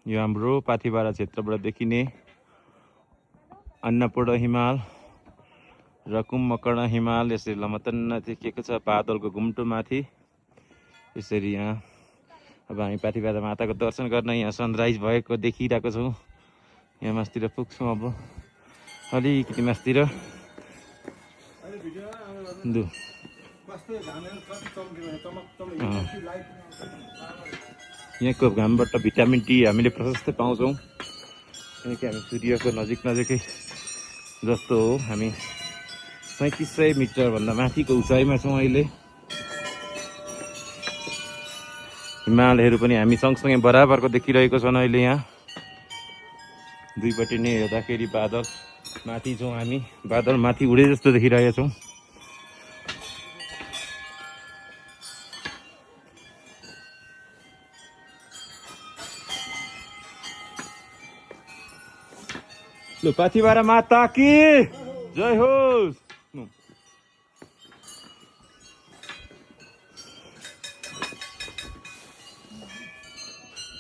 यो हाम्रो पाथिबारा क्षेत्रबाट देखिने अन्नपूर्ण हिमाल र कुम्भकर्ण हिमाल यसरी लमतन्न देखिएको छ बादलको घुम्टोमाथि। यसरी यहाँ अब हामी पाथिबारा माताको दर्शन गर्न यहाँ सनराइज भएको देखिरहेको छौँ। यहाँ मास्तिर पुग्छौँ अब अलिकति मास्तिर। यहाँको घामबाट भिटामिन डी हामीले प्रशस्त पाउँछौँ किनकि हामी सूर्यको नजिकै जस्तो हो। हामी 3500 मिटरभन्दा माथिको उचाइमा छौँ अहिले। हिमालहरू पनि हामी सँगसँगै बराबरको देखिरहेको छन् अहिले। यहाँ दुईपट्टि नै हेर्दाखेरि बादल माथि छौँ हामी, बादल माथि उडे जस्तो देखिरहेका छौँ। लो पाथिबारा माता की जय होस्।